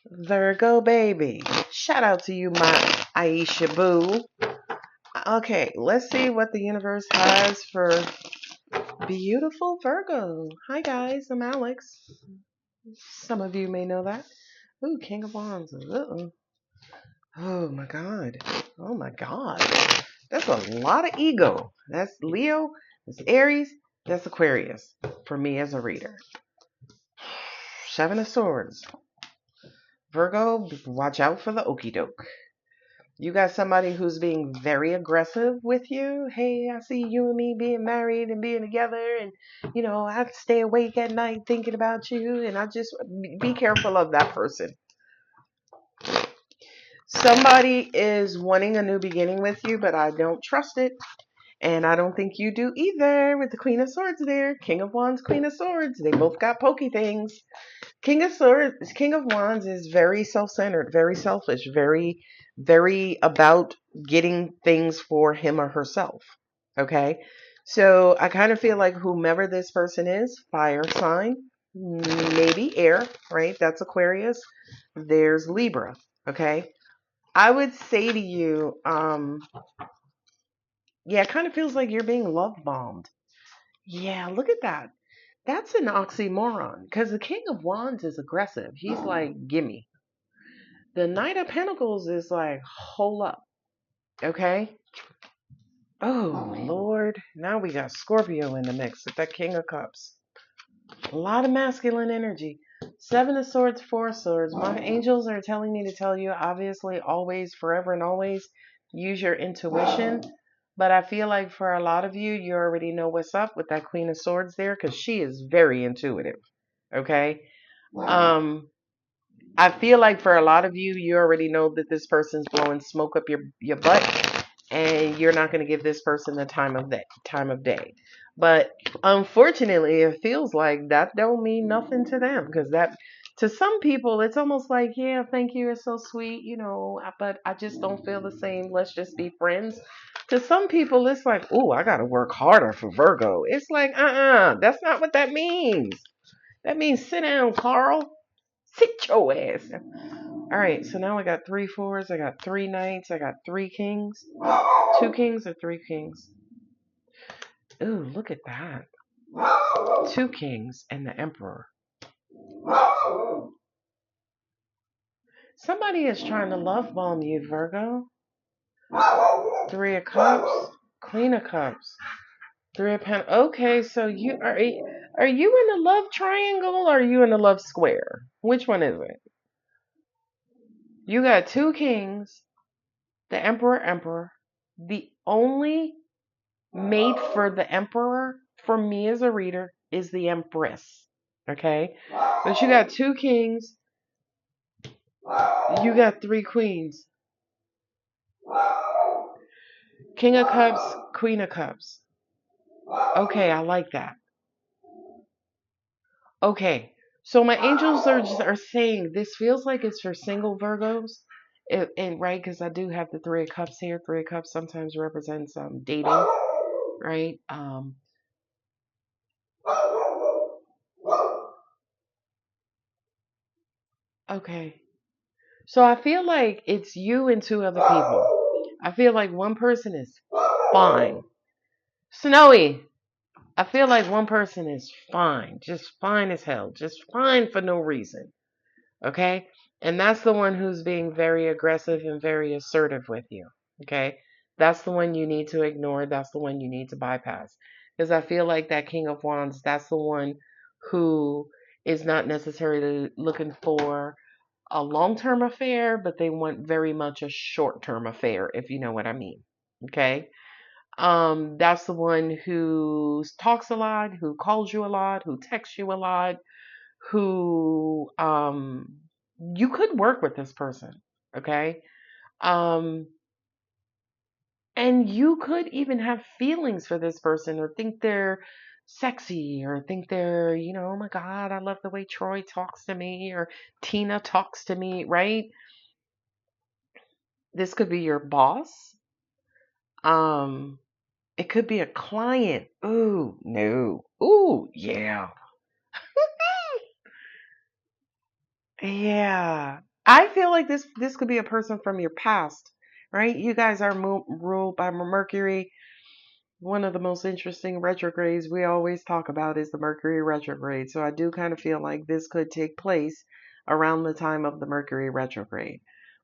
Virgo baby. Shout out to you, my Aisha boo. Okay, let's see what the universe has for beautiful Virgo. Hi guys, I'm Alex. Some of you may know that. Ooh, King of Wands. Uh-oh. Oh my God. Oh my God. That's a lot of ego. That's Leo, that's Aries, that's Aquarius for me as a reader. Seven of Swords. Virgo, watch out for the okie doke. You got somebody who's being very aggressive with you. Hey, I see you and me being married and being together, and I stay awake at night thinking about you, and I just be careful of that person. Somebody is wanting a new beginning with you, but I don't trust it. And I don't think you do either with the Queen of Swords there. King of Wands, Queen of Swords. They both got pokey things. King of Swords, King of Wands is very self-centered, very selfish, very, very about getting things for him or herself. Okay? So I kind of feel like whomever this person is, fire sign, maybe air, right? That's Aquarius. There's Libra. Okay? I would say to you, yeah, it kind of feels like you're being love bombed. Yeah, look at that. That's an oxymoron because the King of Wands is aggressive. He's like, gimme. The Knight of Pentacles is like, hold up. Okay? Oh, Lord. Now we got Scorpio in the mix with that King of Cups. A lot of masculine energy. Seven of Swords, Four of Swords. My angels are telling me to tell you, obviously, always, forever, and always use your intuition. But I feel like for a lot of you, you already know what's up with that Queen of Swords there because she is very intuitive. Okay? I feel like for a lot of you, you already know that this person's blowing smoke up your butt, and you're not going to give this person the time of day. But unfortunately, it feels like that don't mean nothing to them because that to some people it's almost like, yeah, thank you, it's so sweet, but I just don't feel the same. Let's just be friends. To some people, it's like, oh, I got to work harder for Virgo. It's like, that's not what that means. That means sit down, Carl. Sit your ass. All right, so now I got three fours, I got three knights, I got three kings. Two kings or three kings? Ooh, look at that. Two kings and the emperor. Somebody is trying to love bomb you, Virgo. Three of cups, queen of cups, three of pentacles. Okay, so are you in a love triangle or are you in a love square? Which one is it? You got two kings, the emperor. The only mate for the emperor for me as a reader is the empress. Okay? But you got two kings, you got three queens. King of cups, queen of cups. Okay, I like that. Okay. So my angels are saying this feels like it's for single Virgos. And right, because I do have the three of cups here. Three of cups sometimes represents dating, right? Okay. So I feel like it's you and two other people. I feel like one person is fine. Snowy. I feel like one person is fine. Just fine as hell. Just fine for no reason. Okay? And that's the one who's being very aggressive and very assertive with you. Okay? That's the one you need to ignore. That's the one you need to bypass. Because I feel like that King of Wands, that's the one who is not necessarily looking for a long-term affair, but they want very much a short-term affair, if you know what I mean. Okay? That's the one who talks a lot, who calls you a lot, who texts you a lot, who you could work with this person, okay? Um and you could even have feelings for this person or think they're sexy or think they're, oh my God, I love the way Troy talks to me or Tina talks to me, right? This could be your boss. Um, it could be a client. Ooh, no. Ooh, yeah. Yeah. I feel like this could be a person from your past, right? You guys are ruled by Mercury. One of the most interesting retrogrades we always talk about is the Mercury retrograde. So I do kind of feel like this could take place around the time of the Mercury retrograde.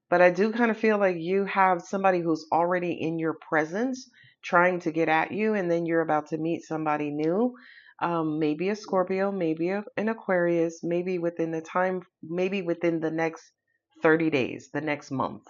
But I do kind of feel like you have somebody who's already in your presence trying to get at you, and then you're about to meet somebody new. Maybe a Scorpio, maybe an Aquarius, maybe within the next 30 days, the next month.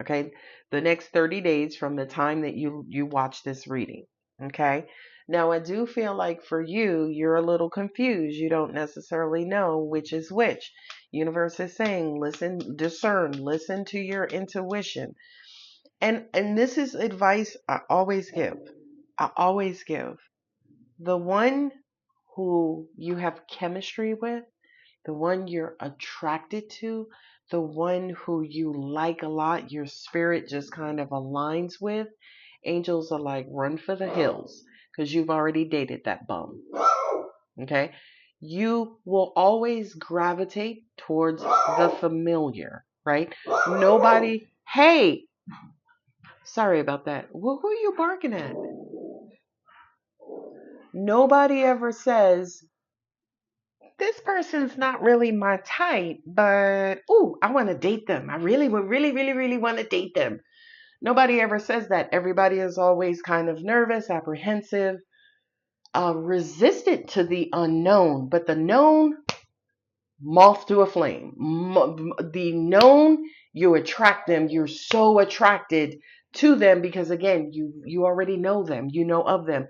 Okay. The next 30 days from the time that you watch this reading. Okay. Now, I do feel like for you, you're a little confused. You don't necessarily know which is which. Universe is saying, listen, discern, listen to your intuition. And this is advice I always give. I always give. The one who you have chemistry with, the one you're attracted to, the one who you like a lot, your spirit just kind of aligns with, angels are like, run for the hills because you've already dated that bum. Okay? You will always gravitate towards the familiar, right? Nobody, hey, sorry about that. Who are you barking at? Nobody ever says, this person's not really my type, but ooh, I want to date them. I really would really want to date them. Nobody ever says that. Everybody is always kind of nervous, apprehensive, resistant to the unknown, but the known, moth to a flame. The known, you attract them. You're so attracted to them because again, you already know them. You know of them.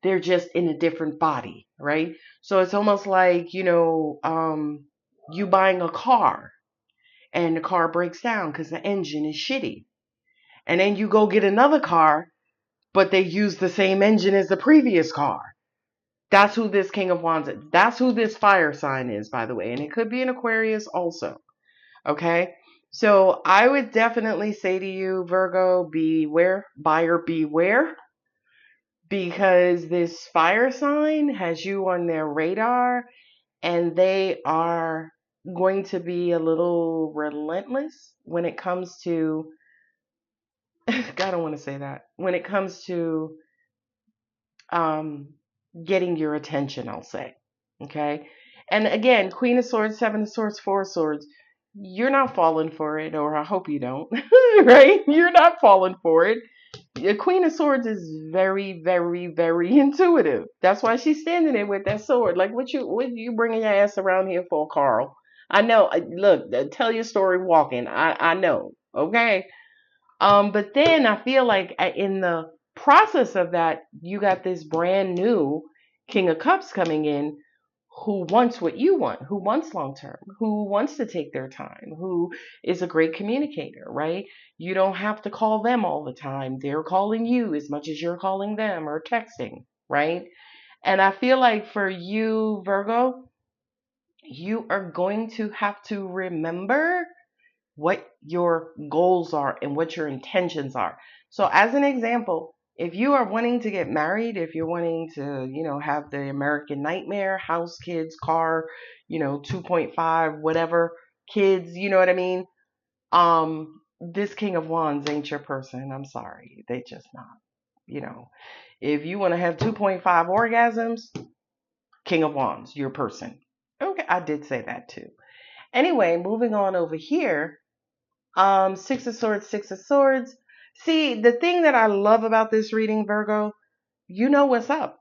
They're just in a different body, right? So it's almost like, you buying a car and the car breaks down because the engine is shitty. And then you go get another car, but they use the same engine as the previous car. That's who this King of Wands is. That's who this fire sign is, by the way. And it could be an Aquarius also. Okay. So I would definitely say to you, Virgo, beware, buyer beware, because this fire sign has you on their radar and they are going to be a little relentless when it comes to, I don't want to say that, when it comes to um, getting your attention, I'll say. Okay. And again, Queen of Swords, Seven of Swords, Four of Swords, you're not falling for it, or I hope you don't, right? You're not falling for it. The Queen of Swords is very intuitive. That's why she's standing there with that sword. Like, what you bringing your ass around here for, Carl? I know. Look, tell your story walking. I know. Okay. But then I feel like in the process of that, you got this brand new King of Cups coming in who wants what you want, who wants long term, who wants to take their time, who is a great communicator, right? You don't have to call them all the time. They're calling you as much as you're calling them or texting, right? And I feel like for you, Virgo, you are going to have to remember what your goals are and what your intentions are. So, as an example, if you are wanting to get married, if you're wanting to, have the American nightmare, house, kids, car, 2.5, whatever, kids, you know what I mean? This King of Wands ain't your person. I'm sorry. They just not, you know. If you want to have 2.5 orgasms, King of Wands, your person. Okay, I did say that too. Anyway, moving on over here. Six of Swords, Six of Swords. See, the thing that I love about this reading, Virgo, you know what's up.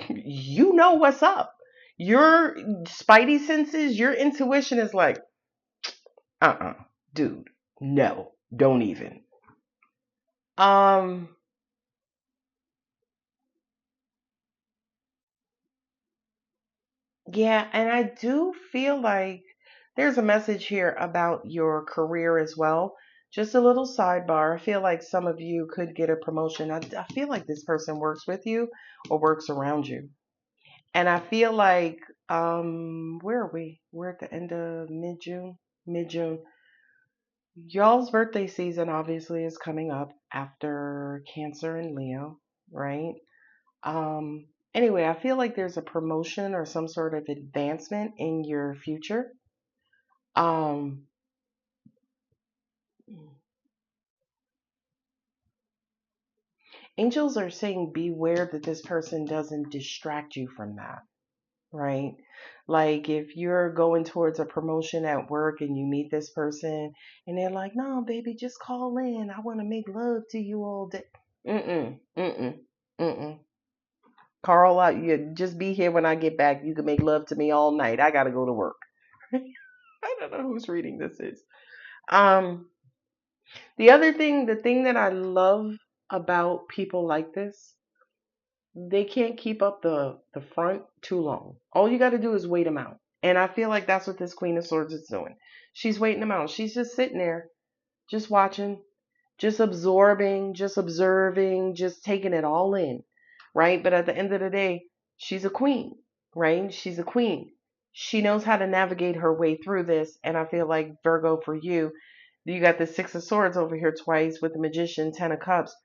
You know what's up. Your spidey senses, your intuition is like, dude, no, don't even. Um, yeah, and I do feel like there's a message here about your career as well. Just a little sidebar. I feel like some of you could get a promotion. I feel like this person works with you or works around you. And I feel like, where are we? We're at the end of mid June. Mid June. Y'all's birthday season obviously is coming up after Cancer and Leo, right? Anyway, I feel like there's a promotion or some sort of advancement in your future. Um, Angels are saying beware that this person doesn't distract you from that, right? Like if you're going towards a promotion at work and you meet this person and they're like, no, baby, just call in. I want to make love to you all day. Mm-mm, mm-mm, mm-mm. Carl, you just be here when I get back. You can make love to me all night. I got to go to work. I don't know whose reading this is. Um, the thing that I love about people like this, they can't keep up the front too long. All you got to do is wait them out. And I feel like that's what this Queen of Swords is doing. She's waiting them out. She's just sitting there, just watching, just absorbing, just observing, just taking it all in, right? But at the end of the day, she's a queen, right? She's a queen. She knows how to navigate her way through this. And I feel like Virgo, for you got the Six of Swords over here twice with the Magician, Ten of Cups.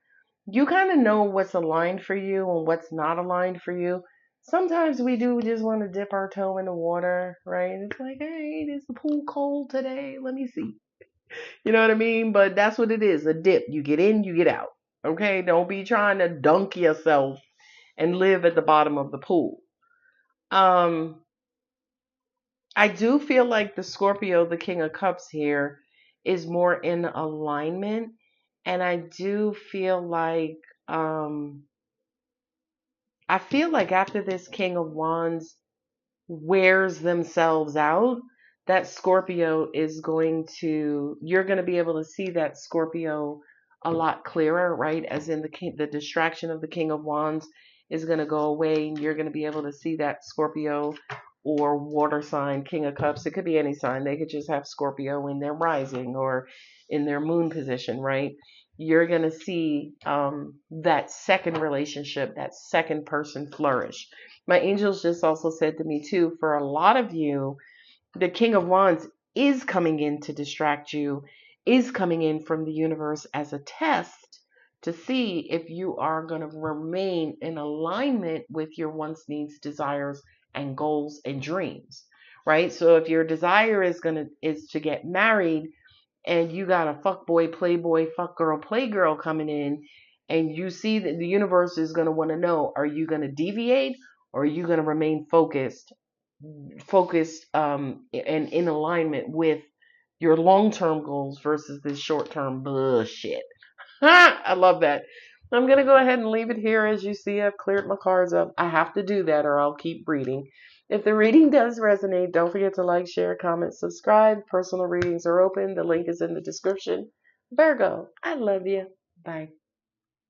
You kind of know what's aligned for you and what's not aligned for you. Sometimes we do just want to dip our toe in the water, right? It's like, hey, is the pool cold today? Let me see. You know what I mean? But that's what it is, a dip. You get in, you get out. Okay? Don't be trying to dunk yourself and live at the bottom of the pool. I do feel like the Scorpio, the King of Cups here, is more in alignment. And um I feel like after this King of Wands wears themselves out, that Scorpio is you're going to be able to see that Scorpio a lot clearer, right? As in the distraction of the King of Wands is going to go away, and you're going to be able to see that Scorpio or water sign, King of Cups. It could be any sign. They could just have Scorpio in their rising or in their moon position, right? You're going to see that second relationship, that second person flourish. My angels just also said to me, too, for a lot of you, the King of Wands is coming in to distract you, is coming in from the universe as a test to see if you are going to remain in alignment with your wants, needs, desires, and goals and dreams, right? So if your desire is to get married, and you got a fuck boy, playboy, fuck girl, playgirl coming in, and you see that the universe is going to want to know, are you going to deviate or are you going to remain focused and in alignment with your long-term goals versus this short-term bullshit. I love that. I'm going to go ahead and leave it here. As you see, I've cleared my cards up. I have to do that or I'll keep reading. If the reading does resonate, don't forget to like, share, comment, subscribe. Personal readings are open. The link is in the description. Virgo, I love you. Bye.